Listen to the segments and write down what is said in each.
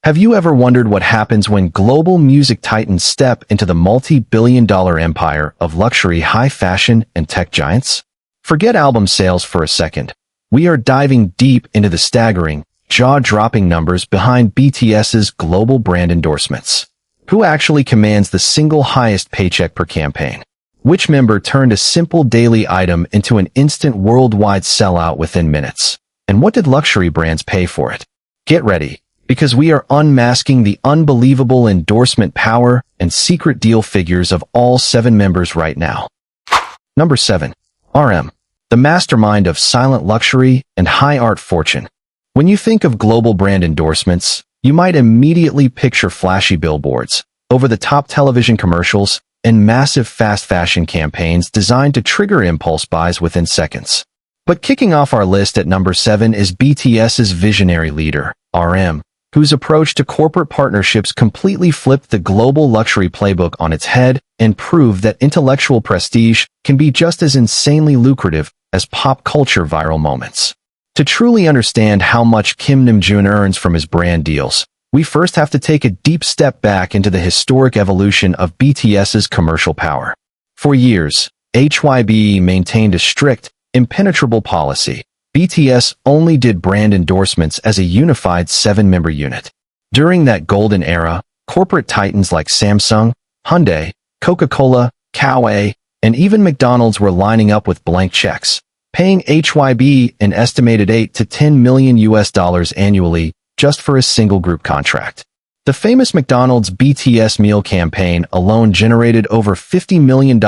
Have you ever wondered what happens when global music titans step into the multi-billion-dollar empire of luxury high fashion and tech giants? Forget album sales for a second. We are diving deep into the staggering, jaw-dropping numbers behind BTS's global brand endorsements. Who actually commands the single highest paycheck per campaign? Which member turned a simple daily item into an instant worldwide sellout within minutes? And what did luxury brands pay for it? Get ready, because we are unmasking the unbelievable endorsement power and secret deal figures of all 7 members right now. Number 7. RM. The mastermind of silent luxury and high art fortune. When you think of global brand endorsements, you might immediately picture flashy billboards, over-the-top television commercials, and massive fast fashion campaigns designed to trigger impulse buys within seconds. But kicking off our list at number 7 is BTS's visionary leader, RM, whose approach to corporate partnerships completely flipped the global luxury playbook on its head and proved that intellectual prestige can be just as insanely lucrative as pop culture viral moments. To truly understand how much Kim Namjoon earns from his brand deals, we first have to take a deep step back into the historic evolution of BTS's commercial power. For years, HYBE maintained a strict, impenetrable policy. BTS only did brand endorsements as a unified 7-member unit. During that golden era, corporate titans like Samsung, Hyundai, Coca-Cola, Huawei, and even McDonald's were lining up with blank checks, paying HYBE an estimated $8 to $10 million annually just for a single group contract. The famous McDonald's BTS meal campaign alone generated over $50 million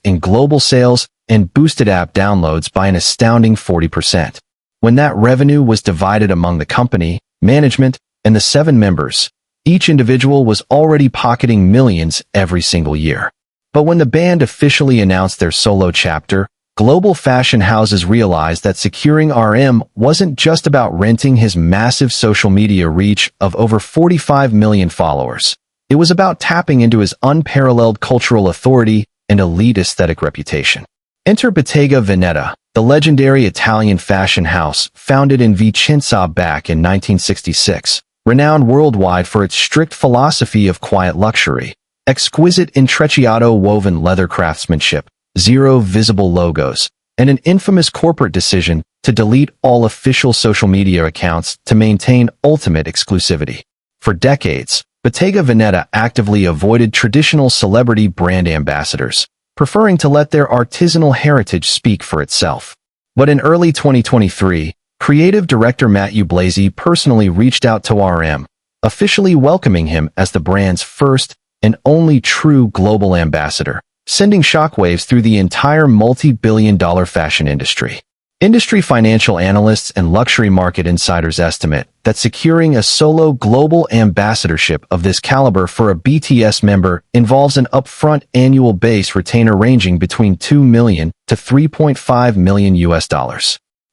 in global sales and boosted app downloads by an astounding 40%. When that revenue was divided among the company, management, and the 7 members, each individual was already pocketing millions every single year. But when the band officially announced their solo chapter, global fashion houses realized that securing RM wasn't just about renting his massive social media reach of over 45 million followers. It was about tapping into his unparalleled cultural authority and elite aesthetic reputation. Enter Bottega Veneta, the legendary Italian fashion house founded in Vicenza back in 1966, renowned worldwide for its strict philosophy of quiet luxury, exquisite intrecciato woven leather craftsmanship, 0 visible logos, and an infamous corporate decision to delete all official social media accounts to maintain ultimate exclusivity. For decades, Bottega Veneta actively avoided traditional celebrity brand ambassadors, preferring to let their artisanal heritage speak for itself. But in early 2023, creative director Matthew Blasey personally reached out to RM, officially welcoming him as the brand's first and only true global ambassador, sending shockwaves through the entire multi-billion-dollar fashion industry. Industry financial analysts and luxury market insiders estimate that securing a solo global ambassadorship of this caliber for a BTS member involves an upfront annual base retainer ranging between $2 million to $3.5 million.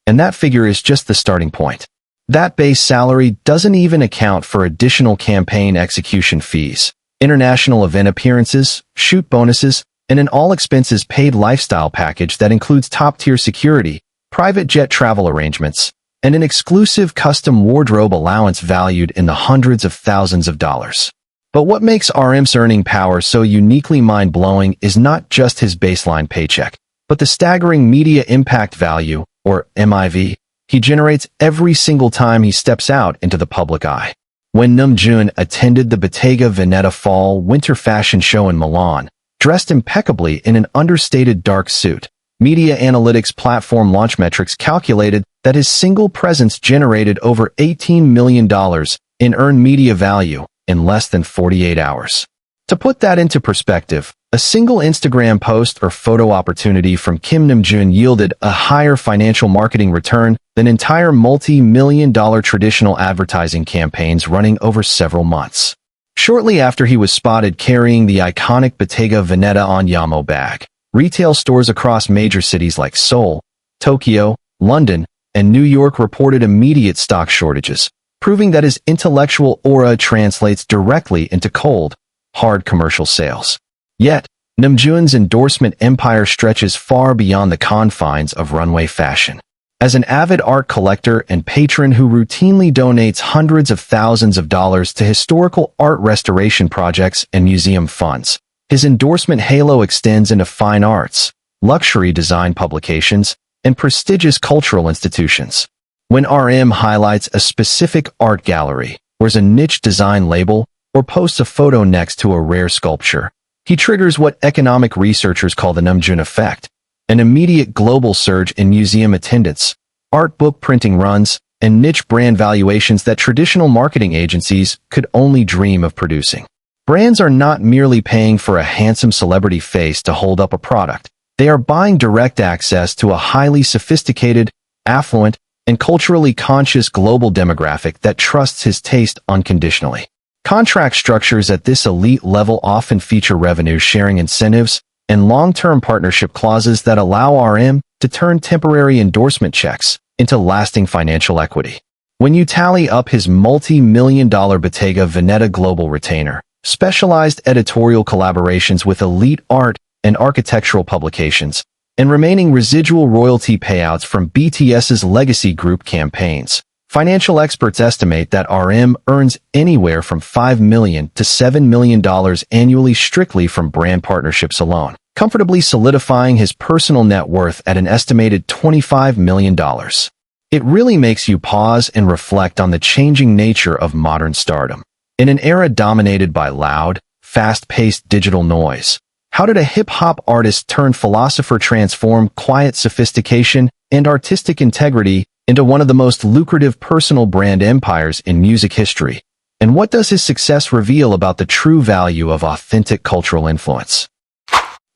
And that figure is just the starting point. That base salary doesn't even account for additional campaign execution fees, international event appearances, shoot bonuses, and an all-expenses-paid lifestyle package that includes top-tier security, private jet travel arrangements, and an exclusive custom wardrobe allowance valued in the hundreds of thousands of dollars. But what makes RM's earning power so uniquely mind-blowing is not just his baseline paycheck, but the staggering media impact value, or MIV, he generates every single time he steps out into the public eye. When Namjoon attended the Bottega Veneta fall-winter fashion show in Milan, dressed impeccably in an understated dark suit, media analytics platform Launchmetrics calculated that his single presence generated over $18 million in earned media value in less than 48 hours. To put that into perspective, a single Instagram post or photo opportunity from Kim Namjoon yielded a higher financial marketing return than entire multi-million-dollar traditional advertising campaigns running over several months. Shortly after he was spotted carrying the iconic Bottega Veneta Anyamo bag, retail stores across major cities like Seoul, Tokyo, London, and New York reported immediate stock shortages, proving that his intellectual aura translates directly into cold, hard commercial sales. Yet, Namjoon's endorsement empire stretches far beyond the confines of runway fashion. As an avid art collector and patron who routinely donates hundreds of thousands of dollars to historical art restoration projects and museum funds, his endorsement halo extends into fine arts, luxury design publications, and prestigious cultural institutions. When RM highlights a specific art gallery, wears a niche design label, or posts a photo next to a rare sculpture, he triggers what economic researchers call the Namjoon effect, an immediate global surge in museum attendance, art book printing runs, and niche brand valuations that traditional marketing agencies could only dream of producing. Brands are not merely paying for a handsome celebrity face to hold up a product. They are buying direct access to a highly sophisticated, affluent, and culturally conscious global demographic that trusts his taste unconditionally. Contract structures at this elite level often feature revenue-sharing incentives and long-term partnership clauses that allow RM to turn temporary endorsement checks into lasting financial equity. When you tally up his multi-million-dollar Bottega Veneta global retainer, specialized editorial collaborations with elite art and architectural publications, and remaining residual royalty payouts from BTS's legacy group campaigns, financial experts estimate that RM earns anywhere from $5 million to $7 million annually strictly from brand partnerships alone, comfortably solidifying his personal net worth at an estimated $25 million. It really makes you pause and reflect on the changing nature of modern stardom. In an era dominated by loud, fast-paced digital noise, how did a hip-hop artist turned philosopher transform quiet sophistication and artistic integrity into one of the most lucrative personal brand empires in music history? And what does his success reveal about the true value of authentic cultural influence?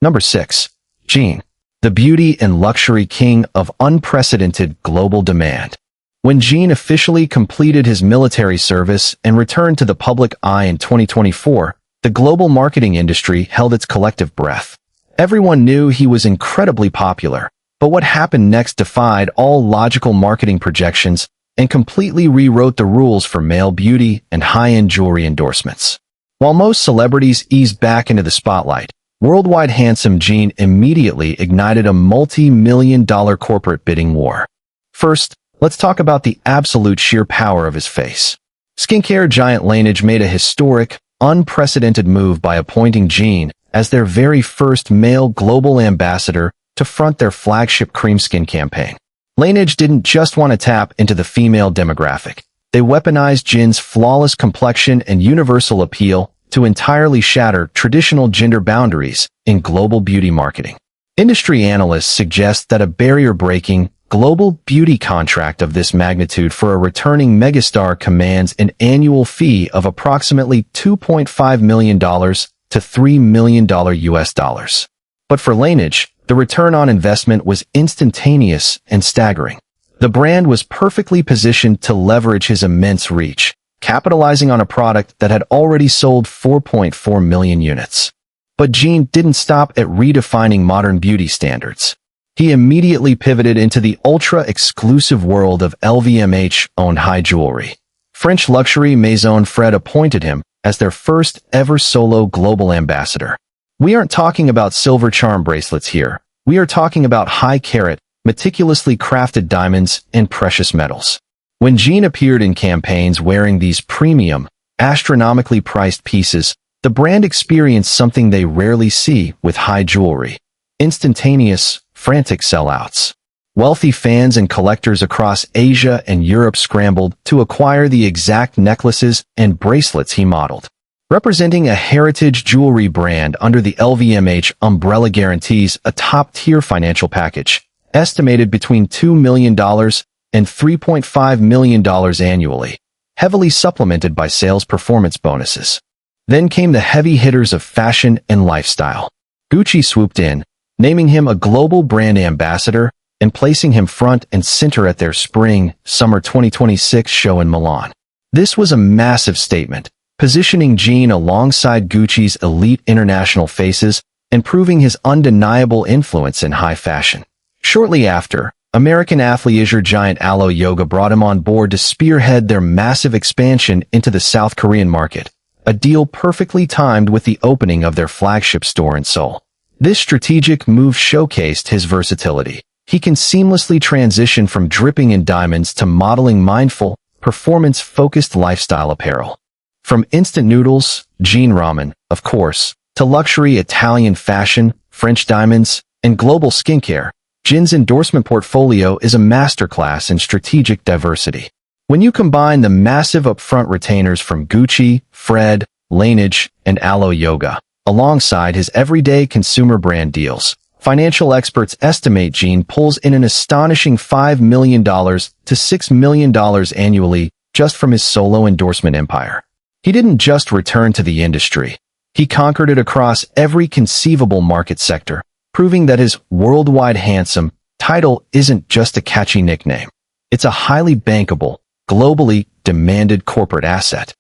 Number 6. Jimin, the beauty and luxury king of unprecedented global demand. When Jimin officially completed his military service and returned to the public eye in 2024, the global marketing industry held its collective breath. Everyone knew he was incredibly popular, but what happened next defied all logical marketing projections and completely rewrote the rules for male beauty and high-end jewelry endorsements. While most celebrities eased back into the spotlight, worldwide handsome Jimin immediately ignited a multi-million-dollar corporate bidding war. First, let's talk about the absolute sheer power of his face. Skincare giant Laneige made a historic, unprecedented move by appointing Jimin as their very first male global ambassador to front their flagship cream skin campaign. Laneige didn't just want to tap into the female demographic. They weaponized Jin's flawless complexion and universal appeal to entirely shatter traditional gender boundaries in global beauty marketing. Industry analysts suggest that a barrier-breaking, global beauty contract of this magnitude for a returning megastar commands an annual fee of approximately $2.5 million to $3 million US dollars. But for Laneige, the return on investment was instantaneous and staggering. The brand was perfectly positioned to leverage his immense reach, capitalizing on a product that had already sold 4.4 million units. But Jimin didn't stop at redefining modern beauty standards. He immediately pivoted into the ultra-exclusive world of LVMH-owned high jewelry. French luxury Maison Fred appointed him as their first ever solo global ambassador. We aren't talking about silver charm bracelets here. We are talking about high-carat, meticulously crafted diamonds and precious metals. When Jimin appeared in campaigns wearing these premium, astronomically priced pieces, the brand experienced something they rarely see with high jewelry: instantaneous, frantic sellouts. Wealthy fans and collectors across Asia and Europe scrambled to acquire the exact necklaces and bracelets he modeled. Representing a heritage jewelry brand under the LVMH umbrella guarantees a top-tier financial package, estimated between $2 million and $3.5 million annually, heavily supplemented by sales performance bonuses. Then came the heavy hitters of fashion and lifestyle. Gucci swooped in, naming him a global brand ambassador and placing him front and center at their Spring/Summer 2026 show in Milan. This was a massive statement, positioning Jimin alongside Gucci's elite international faces and proving his undeniable influence in high fashion. Shortly after, American athleisure giant Alo Yoga brought him on board to spearhead their massive expansion into the South Korean market, a deal perfectly timed with the opening of their flagship store in Seoul. This strategic move showcased his versatility. He can seamlessly transition from dripping in diamonds to modeling mindful, performance-focused lifestyle apparel. From instant noodles, Jin ramen, of course, to luxury Italian fashion, French diamonds, and global skincare, Jin's endorsement portfolio is a masterclass in strategic diversity. When you combine the massive upfront retainers from Gucci, Fred, Laneige, and Alo Yoga, alongside his everyday consumer brand deals, financial experts estimate Jin pulls in an astonishing $5 million to $6 million annually just from his solo endorsement empire. He didn't just return to the industry. He conquered it across every conceivable market sector, proving that his worldwide handsome title isn't just a catchy nickname. It's a highly bankable, globally demanded corporate asset.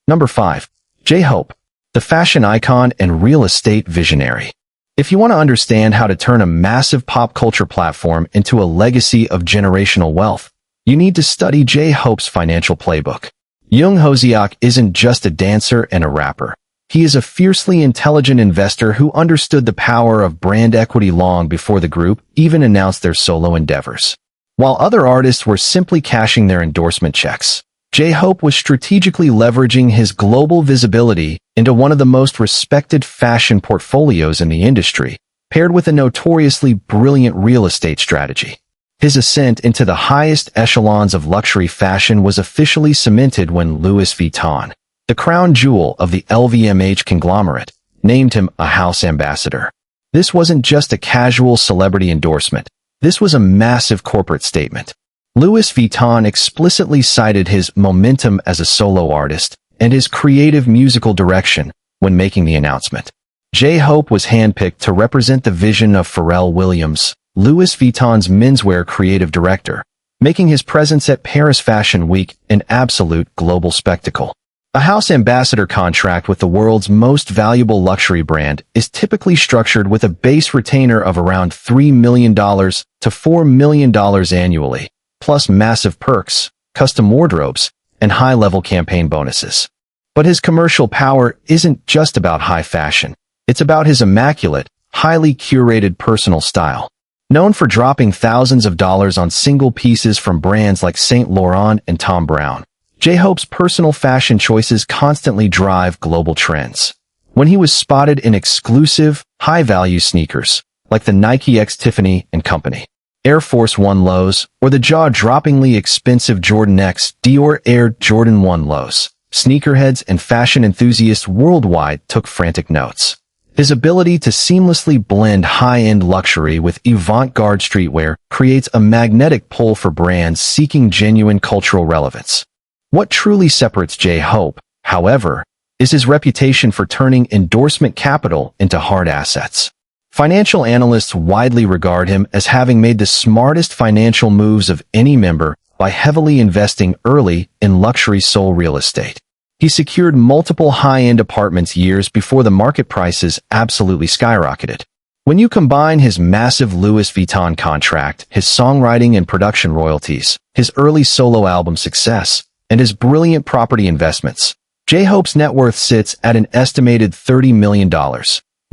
Number 5. Jhope, the fashion icon and real estate visionary. If you want to understand how to turn a massive pop culture platform into a legacy of generational wealth, you need to study Jhope's financial playbook. Jung Hoseok isn't just a dancer and a rapper. He is a fiercely intelligent investor who understood the power of brand equity long before the group even announced their solo endeavors. While other artists were simply cashing their endorsement checks, Jhope was strategically leveraging his global visibility into one of the most respected fashion portfolios in the industry, paired with a notoriously brilliant real estate strategy. His ascent into the highest echelons of luxury fashion was officially cemented when Louis Vuitton, the crown jewel of the LVMH conglomerate, named him a house ambassador. This wasn't just a casual celebrity endorsement. This was a massive corporate statement. Louis Vuitton explicitly cited his momentum as a solo artist and his creative musical direction when making the announcement. Jhope was handpicked to represent the vision of Pharrell Williams, Louis Vuitton's menswear creative director, making his presence at Paris Fashion Week an absolute global spectacle. A house ambassador contract with the world's most valuable luxury brand is typically structured with a base retainer of around $3 million to $4 million annually, plus massive perks, custom wardrobes, and high-level campaign bonuses. But his commercial power isn't just about high fashion. It's about his immaculate, highly curated personal style. Known for dropping thousands of dollars on single pieces from brands like Saint Laurent and Thom Browne, Jhope's personal fashion choices constantly drive global trends. When he was spotted in exclusive, high-value sneakers, like the Nike X Tiffany & Company, Air Force One lows, or the jaw-droppingly expensive Jordan X Dior Air Jordan 1 lows, sneakerheads and fashion enthusiasts worldwide took frantic notes. His ability to seamlessly blend high-end luxury with avant-garde streetwear creates a magnetic pull for brands seeking genuine cultural relevance. What truly separates Jhope, however, is his reputation for turning endorsement capital into hard assets. Financial analysts widely regard him as having made the smartest financial moves of any member by heavily investing early in luxury Seoul real estate. He secured multiple high-end apartments years before the market prices absolutely skyrocketed. When you combine his massive Louis Vuitton contract, his songwriting and production royalties, his early solo album success, and his brilliant property investments, Jhope's net worth sits at an estimated $30 million.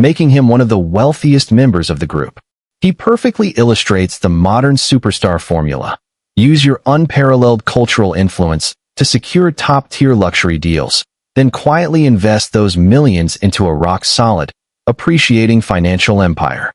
Making him one of the wealthiest members of the group. He perfectly illustrates the modern superstar formula. Use your unparalleled cultural influence to secure top-tier luxury deals, then quietly invest those millions into a rock-solid, appreciating financial empire.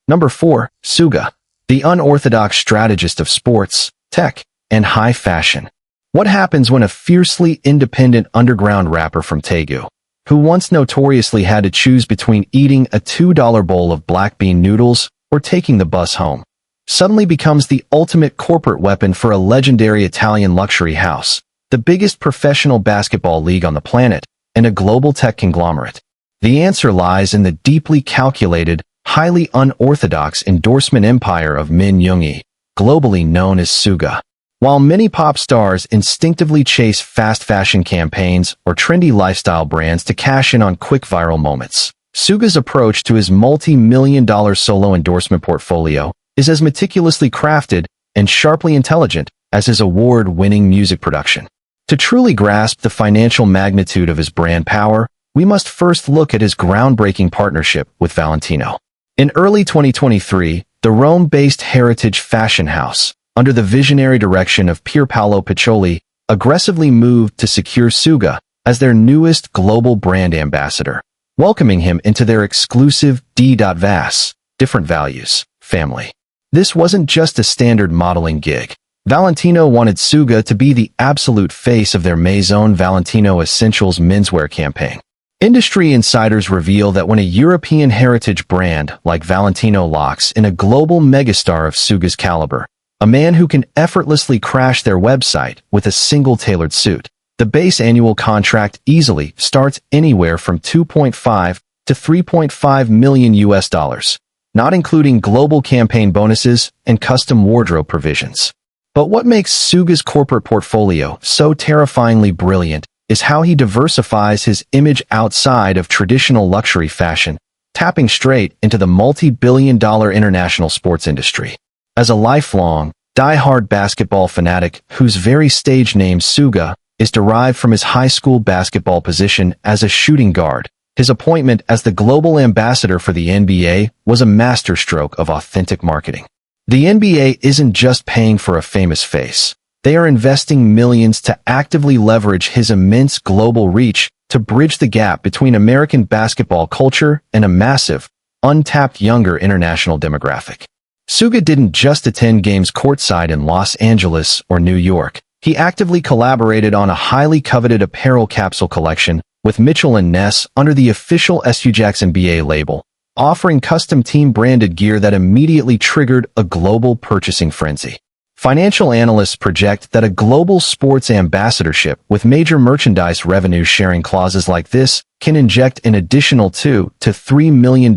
Number 4. Suga, the unorthodox strategist of sports, tech, and high fashion. What happens when a fiercely independent underground rapper from Taegu, who once notoriously had to choose between eating a $2 bowl of black bean noodles or taking the bus home, suddenly becomes the ultimate corporate weapon for a legendary Italian luxury house, the biggest professional basketball league on the planet, and a global tech conglomerate? The answer lies in the deeply calculated, highly unorthodox endorsement empire of Min Yoongi, globally known as Suga. While many pop stars instinctively chase fast fashion campaigns or trendy lifestyle brands to cash in on quick viral moments, Suga's approach to his multi-million-dollar solo endorsement portfolio is as meticulously crafted and sharply intelligent as his award-winning music production. To truly grasp the financial magnitude of his brand power, we must first look at his groundbreaking partnership with Valentino. In early 2023, The Rome-based heritage fashion house, under the visionary direction of Pierpaolo Piccioli, aggressively moved to secure Suga as their newest global brand ambassador, welcoming him into their exclusive D.Vas, different values, family. This wasn't just a standard modeling gig. Valentino wanted Suga to be the absolute face of their Maison Valentino Essentials menswear campaign. Industry insiders reveal that when a European heritage brand like Valentino locks in a global megastar of Suga's caliber, a man who can effortlessly crash their website with a single tailored suit, the base annual contract easily starts anywhere from 2.5 to 3.5 million US dollars, not including global campaign bonuses and custom wardrobe provisions. But what makes Suga's corporate portfolio so terrifyingly brilliant is how he diversifies his image outside of traditional luxury fashion, tapping straight into the multi-billion-dollar international sports industry. As a lifelong, die-hard basketball fanatic whose very stage name Suga is derived from his high school basketball position as a shooting guard, his appointment as the global ambassador for the NBA was a masterstroke of authentic marketing. The NBA isn't just paying for a famous face. They are investing millions to actively leverage his immense global reach to bridge the gap between American basketball culture and a massive, untapped younger international demographic. Suga didn't just attend games courtside in Los Angeles or New York. He actively collaborated on a highly coveted apparel capsule collection with Mitchell & Ness under the official SU Jackson BA label, offering custom team-branded gear that immediately triggered a global purchasing frenzy. Financial analysts project that a global sports ambassadorship with major merchandise revenue-sharing clauses like this can inject an additional $2 to $3 million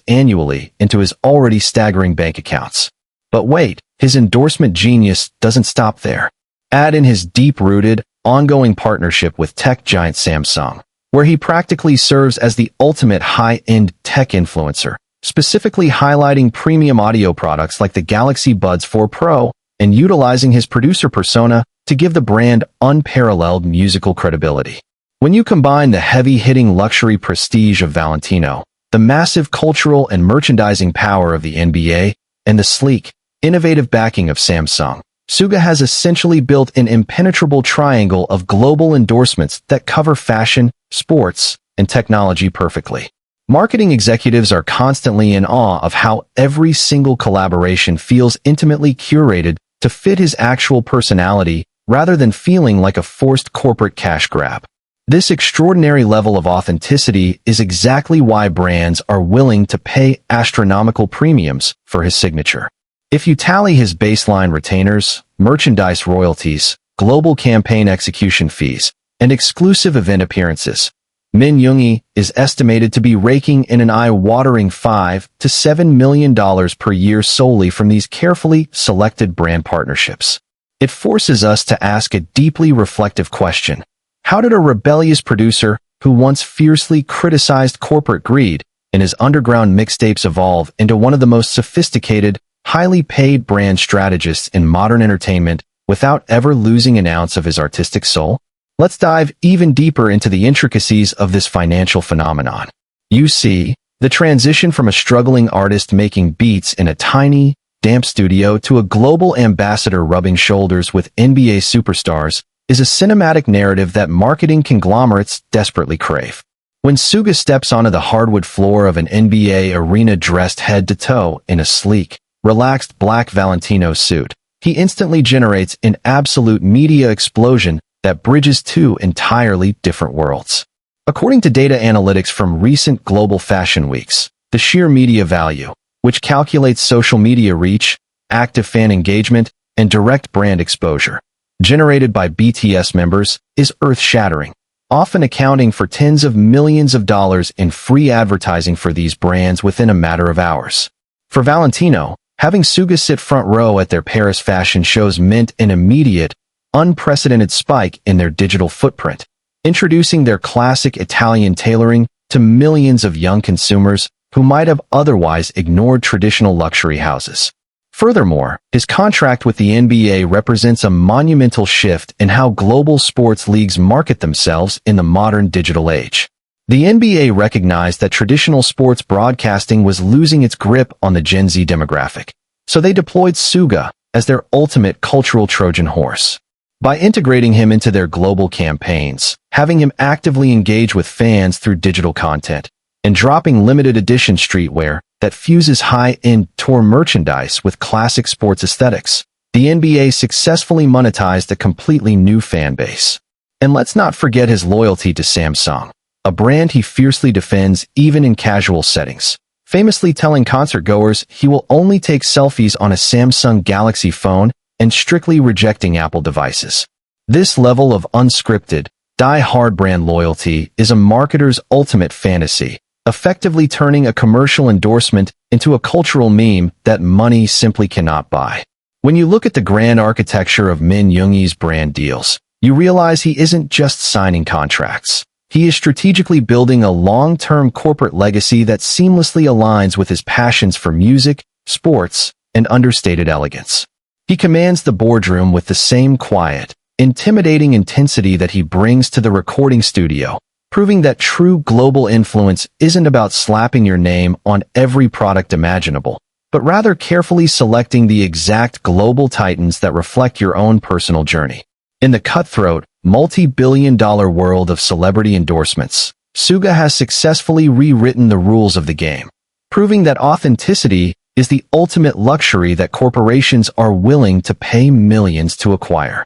annually into his already staggering bank accounts. But wait, his endorsement genius doesn't stop there. Add in his deep-rooted, ongoing partnership with tech giant Samsung, where he practically serves as the ultimate high-end tech influencer, specifically highlighting premium audio products like the Galaxy Buds 4 Pro and utilizing his producer persona to give the brand unparalleled musical credibility. When you combine the heavy-hitting luxury prestige of Valentino, the massive cultural and merchandising power of the NBA, and the sleek, innovative backing of Samsung, Suga has essentially built an impenetrable triangle of global endorsements that cover fashion, sports, and technology perfectly. Marketing executives are constantly in awe of how every single collaboration feels intimately curated to fit his actual personality rather than feeling like a forced corporate cash grab. This extraordinary level of authenticity is exactly why brands are willing to pay astronomical premiums for his signature. If you tally his baseline retainers, merchandise royalties, global campaign execution fees, and exclusive event appearances, Min Yoongi is estimated to be raking in an eye-watering $5 to $7 million per year solely from these carefully selected brand partnerships. It forces us to ask a deeply reflective question. How did a rebellious producer who once fiercely criticized corporate greed in his underground mixtapes evolve into one of the most sophisticated, highly paid brand strategists in modern entertainment without ever losing an ounce of his artistic soul? Let's dive even deeper into the intricacies of this financial phenomenon. You see, the transition from a struggling artist making beats in a tiny, damp studio to a global ambassador rubbing shoulders with NBA superstars is a cinematic narrative that marketing conglomerates desperately crave. When Suga steps onto the hardwood floor of an NBA arena dressed head to toe in a sleek, relaxed black Valentino suit, he instantly generates an absolute media explosion that bridges two entirely different worlds. According to data analytics from recent global fashion weeks, the sheer media value, which calculates social media reach, active fan engagement, and direct brand exposure, generated by BTS members, is earth-shattering, often accounting for tens of millions of dollars in free advertising for these brands within a matter of hours. For Valentino, having Suga sit front row at their Paris fashion shows meant an immediate, unprecedented spike in their digital footprint, introducing their classic Italian tailoring to millions of young consumers who might have otherwise ignored traditional luxury houses. Furthermore, his contract with the NBA represents a monumental shift in how global sports leagues market themselves in the modern digital age. The NBA recognized that traditional sports broadcasting was losing its grip on the Gen Z demographic, so they deployed Suga as their ultimate cultural Trojan horse. By integrating him into their global campaigns, having him actively engage with fans through digital content, and dropping limited edition streetwear that fuses high-end tour merchandise with classic sports aesthetics, the NBA successfully monetized a completely new fan base. And let's not forget his loyalty to Samsung, a brand he fiercely defends even in casual settings, famously telling concertgoers he will only take selfies on a Samsung Galaxy phone and strictly rejecting Apple devices. This level of unscripted, die-hard brand loyalty is a marketer's ultimate fantasy, effectively turning a commercial endorsement into a cultural meme that money simply cannot buy. When you look at the grand architecture of Min Yoongi's brand deals, you realize he isn't just signing contracts. He is strategically building a long-term corporate legacy that seamlessly aligns with his passions for music, sports, and understated elegance. He commands the boardroom with the same quiet, intimidating intensity that he brings to the recording studio, proving that true global influence isn't about slapping your name on every product imaginable, but rather carefully selecting the exact global titans that reflect your own personal journey. In the cutthroat, multi-billion-dollar world of celebrity endorsements, Suga has successfully rewritten the rules of the game, proving that authenticity is the ultimate luxury that corporations are willing to pay millions to acquire.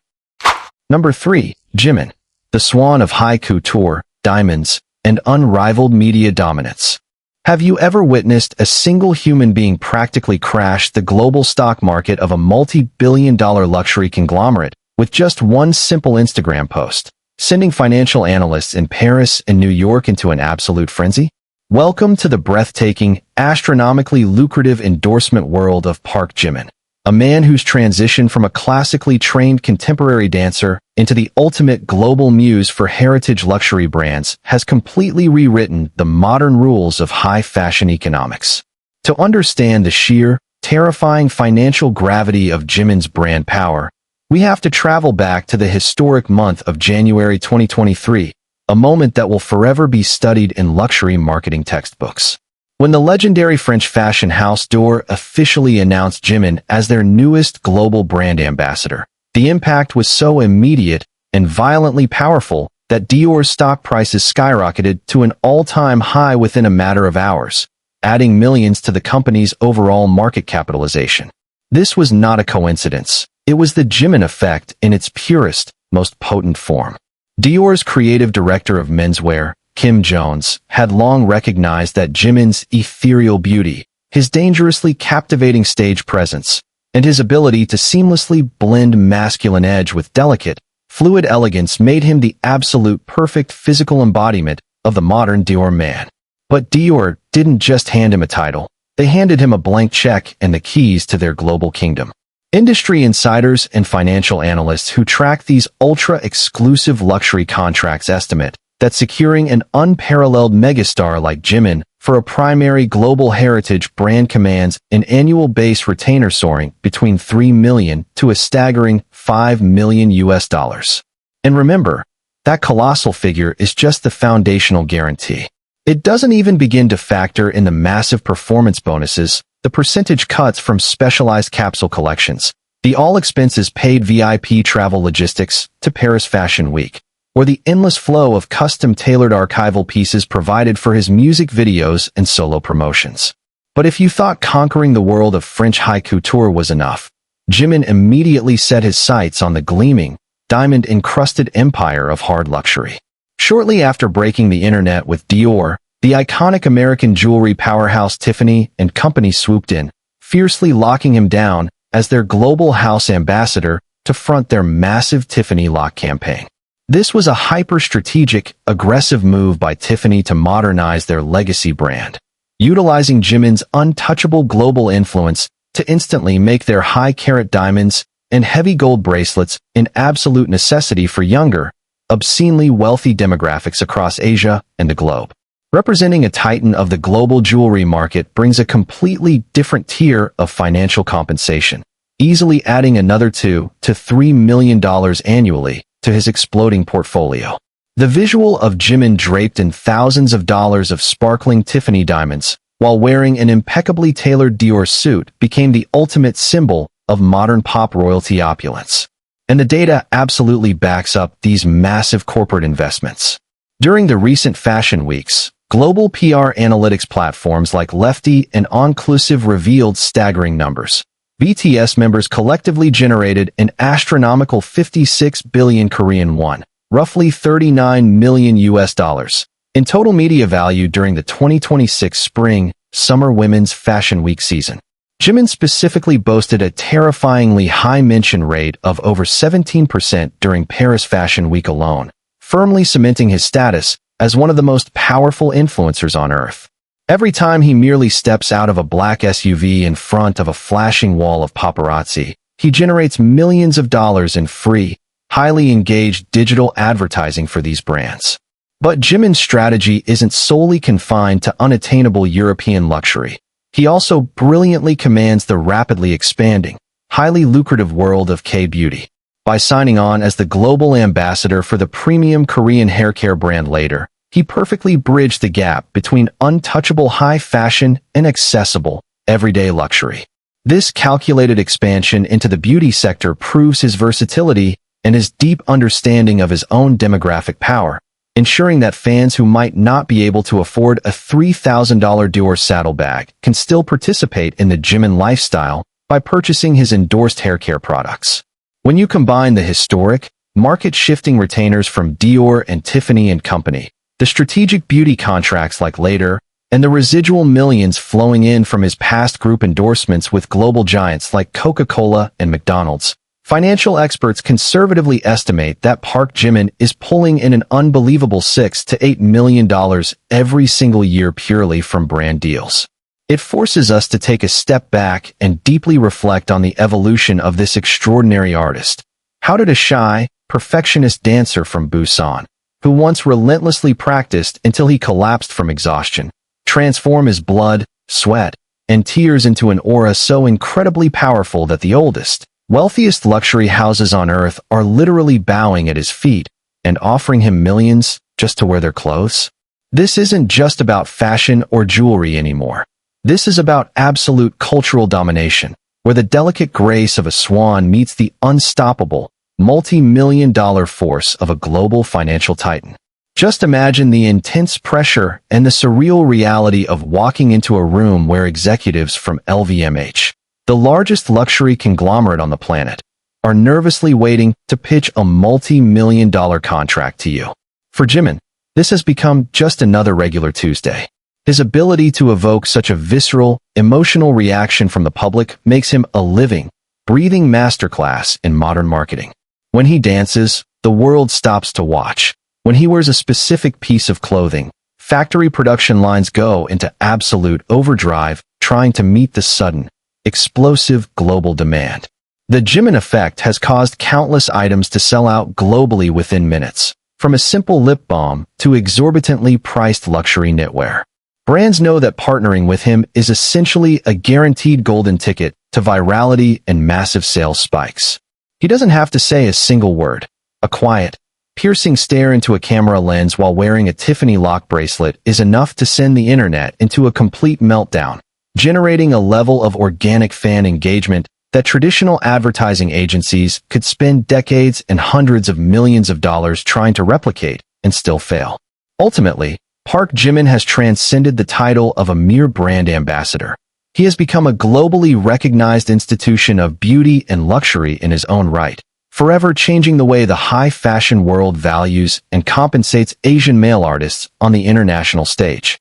Number 3. Jimin, the swan of high couture, diamonds, and unrivaled media dominance. Have you ever witnessed a single human being practically crash the global stock market of a multi-billion-dollar luxury conglomerate with just one simple Instagram post, sending financial analysts in Paris and New York into an absolute frenzy? Welcome to the breathtaking, astronomically lucrative endorsement world of Park Jimin, a man whose transition from a classically trained contemporary dancer into the ultimate global muse for heritage luxury brands has completely rewritten the modern rules of high fashion economics. To understand the sheer, terrifying financial gravity of Jimin's brand power, we have to travel back to the historic month of January 2023, a moment that will forever be studied in luxury marketing textbooks. When the legendary French fashion house Dior officially announced Jimin as their newest global brand ambassador, the impact was so immediate and violently powerful that Dior's stock prices skyrocketed to an all-time high within a matter of hours, adding millions to the company's overall market capitalization. This was not a coincidence. It was the Jimin effect in its purest, most potent form. Dior's creative director of menswear, Kim Jones, had long recognized that Jimin's ethereal beauty, his dangerously captivating stage presence, and his ability to seamlessly blend masculine edge with delicate, fluid elegance made him the absolute perfect physical embodiment of the modern Dior man. But Dior didn't just hand him a title. They handed him a blank check and the keys to their global kingdom. Industry insiders and financial analysts who track these ultra-exclusive luxury contracts estimate that securing an unparalleled megastar like Jimin for a primary global heritage brand commands an annual base retainer soaring between $3 million to a staggering $5 million US. And remember, that colossal figure is just the foundational guarantee. It doesn't even begin to factor in the massive performance bonuses, the percentage cuts from specialized capsule collections, the all-expenses-paid VIP travel logistics to Paris Fashion Week, or the endless flow of custom-tailored archival pieces provided for his music videos and solo promotions. But if you thought conquering the world of French high couture was enough, Jimin immediately set his sights on the gleaming, diamond-encrusted empire of hard luxury. Shortly after breaking the internet with Dior, the iconic American jewelry powerhouse Tiffany & Company swooped in, fiercely locking him down as their global house ambassador to front their massive Tiffany Lock campaign. This was a hyper-strategic, aggressive move by Tiffany to modernize their legacy brand, utilizing Jimin's untouchable global influence to instantly make their high-carat diamonds and heavy gold bracelets an absolute necessity for younger, obscenely wealthy demographics across Asia and the globe. Representing a titan of the global jewelry market brings a completely different tier of financial compensation, easily adding another $2 to $3 million annually to his exploding portfolio. The visual of Jimin draped in thousands of dollars of sparkling Tiffany diamonds while wearing an impeccably tailored Dior suit became the ultimate symbol of modern pop royalty opulence. And the data absolutely backs up these massive corporate investments. During the recent fashion weeks, global PR analytics platforms like Lefty and Onclusive revealed staggering numbers. BTS members collectively generated an astronomical 56 billion Korean won, roughly 39 million US dollars, in total media value during the 2026 Spring-Summer Women's Fashion Week season. Jimin specifically boasted a terrifyingly high mention rate of over 17% during Paris Fashion Week alone, firmly cementing his status as one of the most powerful influencers on Earth. Every time he merely steps out of a black SUV in front of a flashing wall of paparazzi, he generates millions of dollars in free, highly engaged digital advertising for these brands. But Jimin's strategy isn't solely confined to unattainable European luxury. He also brilliantly commands the rapidly expanding, highly lucrative world of K-beauty. By signing on as the global ambassador for the premium Korean haircare brand Later, he perfectly bridged the gap between untouchable high fashion and accessible, everyday luxury. This calculated expansion into the beauty sector proves his versatility and his deep understanding of his own demographic power, ensuring that fans who might not be able to afford a $3,000 Dior saddlebag can still participate in the Jimin lifestyle by purchasing his endorsed haircare products. When you combine the historic, market-shifting retainers from Dior and Tiffany & Company, the strategic beauty contracts like Later, and the residual millions flowing in from his past group endorsements with global giants like Coca-Cola and McDonald's, financial experts conservatively estimate that Park Jimin is pulling in an unbelievable $6 to $8 million every single year purely from brand deals. It forces us to take a step back and deeply reflect on the evolution of this extraordinary artist. How did a shy, perfectionist dancer from Busan, who once relentlessly practiced until he collapsed from exhaustion, transform his blood, sweat, and tears into an aura so incredibly powerful that the oldest, wealthiest luxury houses on Earth are literally bowing at his feet and offering him millions just to wear their clothes? This isn't just about fashion or jewelry anymore. This is about absolute cultural domination, where the delicate grace of a swan meets the unstoppable, multi-million-dollar force of a global financial titan. Just imagine the intense pressure and the surreal reality of walking into a room where executives from LVMH, the largest luxury conglomerate on the planet, are nervously waiting to pitch a multi-million-dollar contract to you. For Jimin, this has become just another regular Tuesday. His ability to evoke such a visceral, emotional reaction from the public makes him a living, breathing masterclass in modern marketing. When he dances, the world stops to watch. When he wears a specific piece of clothing, factory production lines go into absolute overdrive trying to meet the sudden, explosive global demand. The Jimin effect has caused countless items to sell out globally within minutes, from a simple lip balm to exorbitantly priced luxury knitwear. Brands know that partnering with him is essentially a guaranteed golden ticket to virality and massive sales spikes. He doesn't have to say a single word. A quiet, piercing stare into a camera lens while wearing a Tiffany lock bracelet is enough to send the internet into a complete meltdown, generating a level of organic fan engagement that traditional advertising agencies could spend decades and hundreds of millions of dollars trying to replicate and still fail. Ultimately, Park Jimin has transcended the title of a mere brand ambassador. He has become a globally recognized institution of beauty and luxury in his own right, forever changing the way the high fashion world values and compensates Asian male artists on the international stage.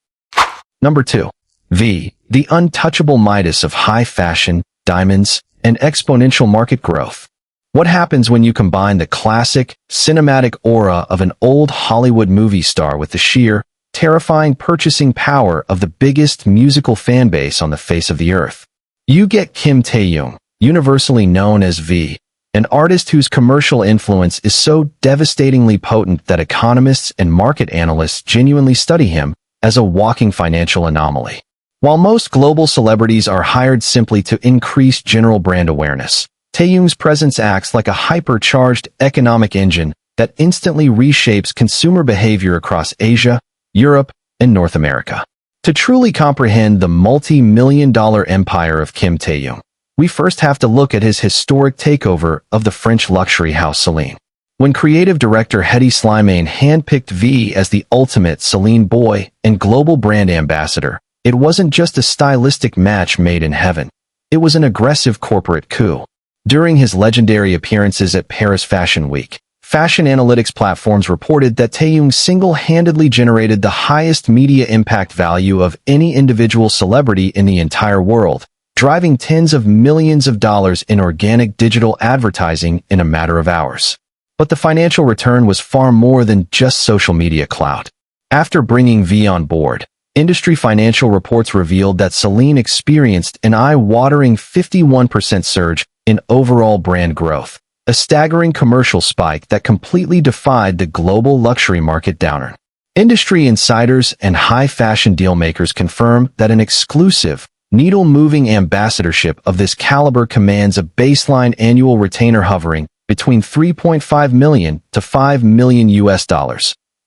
Number 2. V. The untouchable Midas of high fashion, diamonds, and exponential market growth. What happens when you combine the classic, cinematic aura of an old Hollywood movie star with the sheer, terrifying purchasing power of the biggest musical fan base on the face of the earth? You get Kim Taehyung, universally known as V, an artist whose commercial influence is so devastatingly potent that economists and market analysts genuinely study him as a walking financial anomaly. While most global celebrities are hired simply to increase general brand awareness, Taehyung's presence acts like a hypercharged economic engine that instantly reshapes consumer behavior across Asia, Europe, and North America. To truly comprehend the multi-million-dollar empire of Kim Taehyung, we first have to look at his historic takeover of the French luxury house Celine. When creative director Hedi Slimane handpicked V as the ultimate Celine boy and global brand ambassador, it wasn't just a stylistic match made in heaven. It was an aggressive corporate coup. During his legendary appearances at Paris Fashion Week, fashion analytics platforms reported that Taehyung single-handedly generated the highest media impact value of any individual celebrity in the entire world, driving tens of millions of dollars in organic digital advertising in a matter of hours. But the financial return was far more than just social media clout. After bringing V on board, industry financial reports revealed that Celine experienced an eye-watering 51% surge in overall brand growth, a staggering commercial spike that completely defied the global luxury market downturn. Industry insiders and high-fashion dealmakers confirm that an exclusive, needle-moving ambassadorship of this caliber commands a baseline annual retainer hovering between $3.5 million to $5 million US,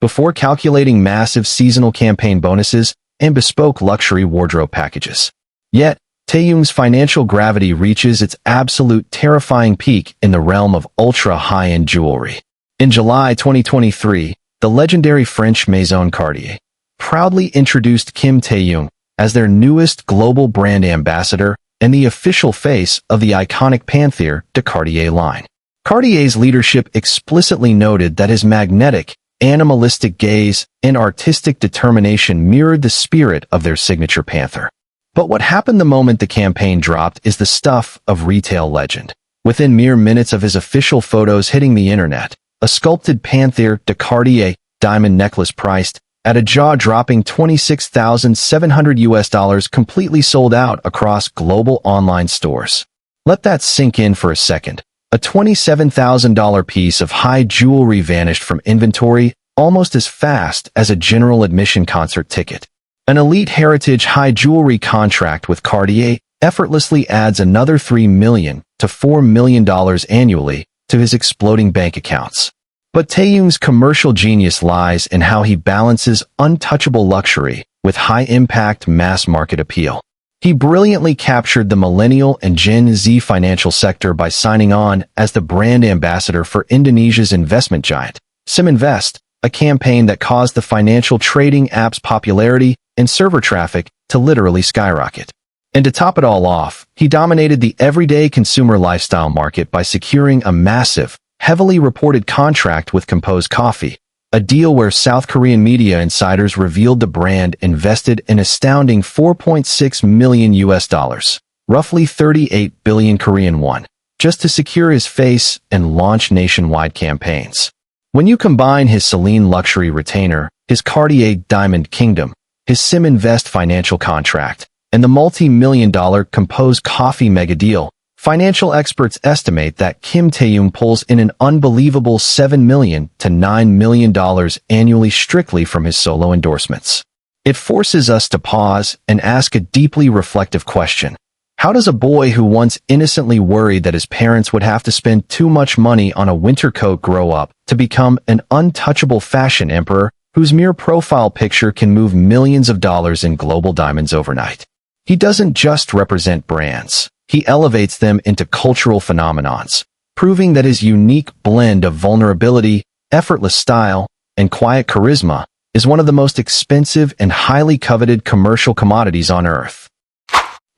before calculating massive seasonal campaign bonuses and bespoke luxury wardrobe packages. Yet, Taehyung's financial gravity reaches its absolute terrifying peak in the realm of ultra-high-end jewelry. In July 2023, the legendary French maison Cartier proudly introduced Kim Taehyung as their newest global brand ambassador and the official face of the iconic Panther de Cartier line. Cartier's leadership explicitly noted that his magnetic, animalistic gaze and artistic determination mirrored the spirit of their signature Panther. But what happened the moment the campaign dropped is the stuff of retail legend. Within mere minutes of his official photos hitting the internet, a sculpted Panther de Cartier diamond necklace priced at a jaw-dropping $26,700 US completely sold out across global online stores. Let that sink in for a second. A $27,000 piece of high jewelry vanished from inventory almost as fast as a general admission concert ticket. An elite heritage high jewelry contract with Cartier effortlessly adds another $3 million to $4 million annually to his exploding bank accounts. But Taehyung's commercial genius lies in how he balances untouchable luxury with high-impact mass-market appeal. He brilliantly captured the millennial and Gen Z financial sector by signing on as the brand ambassador for Indonesia's investment giant, Siminvest, a campaign that caused the financial trading app's popularity and server traffic to literally skyrocket. And to top it all off, he dominated the everyday consumer lifestyle market by securing a massive, heavily reported contract with Compose Coffee, a deal where South Korean media insiders revealed the brand invested an astounding $4.6 million US, roughly 38 billion Korean won, just to secure his face and launch nationwide campaigns. When you combine his Celine luxury retainer, his Cartier Diamond Kingdom, his Siminvest financial contract, and the multi-million-dollar Compose Coffee mega deal, financial experts estimate that Kim Taehyung pulls in an unbelievable $7 million to $9 million annually strictly from his solo endorsements. It forces us to pause and ask a deeply reflective question. How does a boy who once innocently worried that his parents would have to spend too much money on a winter coat grow up to become an untouchable fashion emperor whose mere profile picture can move millions of dollars in global diamonds overnight? He doesn't just represent brands. He elevates them into cultural phenomenons, proving that his unique blend of vulnerability, effortless style, and quiet charisma is one of the most expensive and highly coveted commercial commodities on earth.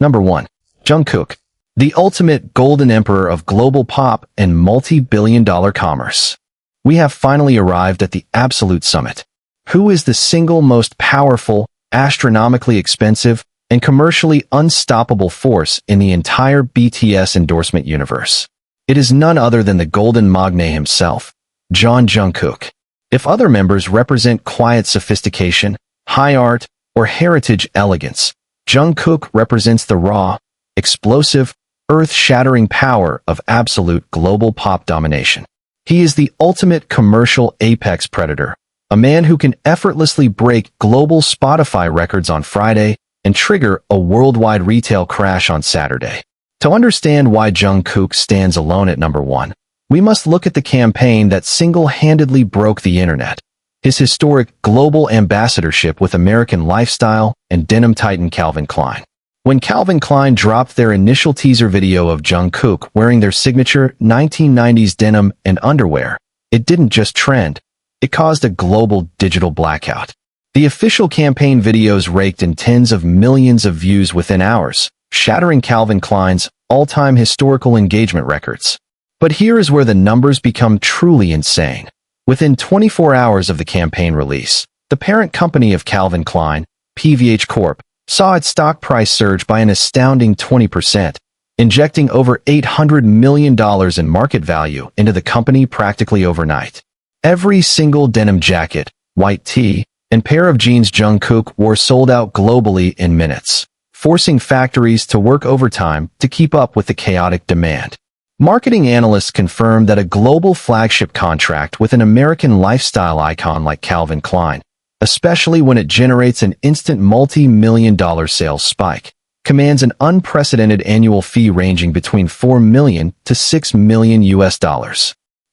Number 1. Jungkook, the ultimate golden emperor of global pop and multi-billion-dollar commerce. We have finally arrived at the absolute summit. Who is the single most powerful, astronomically expensive, and commercially unstoppable force in the entire BTS endorsement universe? It is none other than the golden magne himself, Jungkook. If other members represent quiet sophistication, high art, or heritage elegance, Jungkook represents the raw, explosive, earth-shattering power of absolute global pop domination. He is the ultimate commercial apex predator, a man who can effortlessly break global Spotify records on Friday and trigger a worldwide retail crash on Saturday. To understand why Jungkook stands alone at number 1, we must look at the campaign that single-handedly broke the internet. His historic global ambassadorship with American lifestyle and denim titan Calvin Klein. When Calvin Klein dropped their initial teaser video of Jungkook wearing their signature 1990s denim and underwear, it didn't just trend, it caused a global digital blackout. The official campaign videos raked in tens of millions of views within hours, shattering Calvin Klein's all-time historical engagement records. But here is where the numbers become truly insane. Within 24 hours of the campaign release, the parent company of Calvin Klein, PVH Corp., saw its stock price surge by an astounding 20%, injecting over $800 million in market value into the company practically overnight. Every single denim jacket, white tee, and pair of jeans Jungkook wore sold out globally in minutes, forcing factories to work overtime to keep up with the chaotic demand. Marketing analysts confirmed that a global flagship contract with an American lifestyle icon like Calvin Klein, especially when it generates an instant multi-million-dollar sales spike, commands an unprecedented annual fee ranging between $4 million to $6 million US.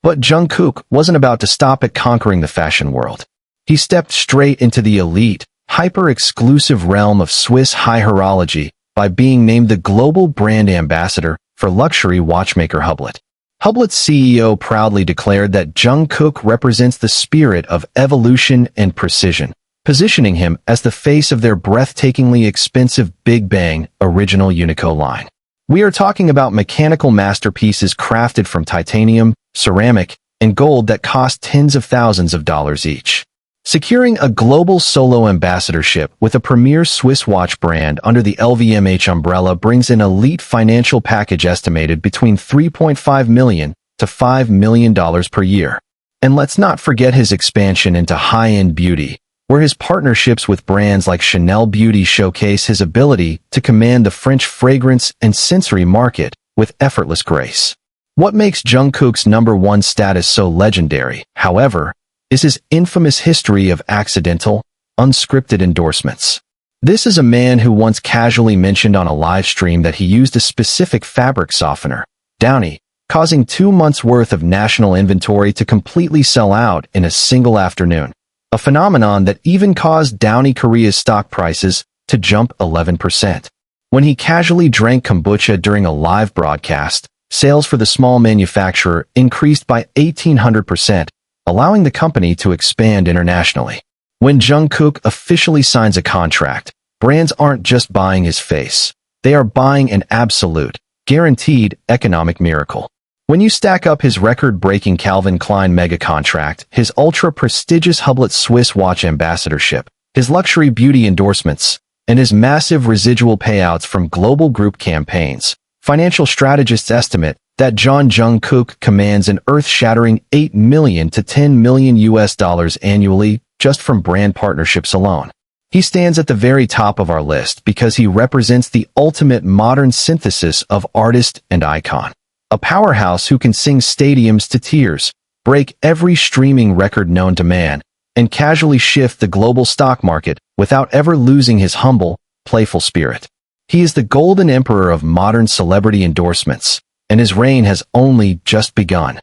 But Jungkook wasn't about to stop at conquering the fashion world. He stepped straight into the elite, hyper-exclusive realm of Swiss high horology by being named the global brand ambassador for luxury watchmaker Hublot. Hublot's CEO proudly declared that Jungkook represents the spirit of evolution and precision, positioning him as the face of their breathtakingly expensive Big Bang original Uniqlo line. We are talking about mechanical masterpieces crafted from titanium, ceramic, and gold that cost tens of thousands of dollars each. Securing a global solo ambassadorship with a premier Swiss watch brand under the LVMH umbrella brings an elite financial package estimated between $3.5 million to $5 million per year. And let's not forget his expansion into high-end beauty, where his partnerships with brands like Chanel Beauty showcase his ability to command the French fragrance and sensory market with effortless grace. What makes Jungkook's #1 status so legendary, however, is his infamous history of accidental, unscripted endorsements. This is a man who once casually mentioned on a live stream that he used a specific fabric softener, Downy, causing 2 months' worth of national inventory to completely sell out in a single afternoon, a phenomenon that even caused Downy Korea's stock prices to jump 11%. When he casually drank kombucha during a live broadcast, sales for the small manufacturer increased by 1,800%, allowing the company to expand internationally. When Jungkook officially signs a contract, brands aren't just buying his face. They are buying an absolute, guaranteed economic miracle. When you stack up his record-breaking Calvin Klein mega contract, his ultra-prestigious Hublot Swiss watch ambassadorship, his luxury beauty endorsements, and his massive residual payouts from global group campaigns, financial strategists estimate that Jungkook commands an earth-shattering $8 million to $10 million US annually just from brand partnerships alone. He stands at the very top of our list because he represents the ultimate modern synthesis of artist and icon. A powerhouse who can sing stadiums to tears, break every streaming record known to man, and casually shift the global stock market without ever losing his humble, playful spirit. He is the golden emperor of modern celebrity endorsements, and his reign has only just begun.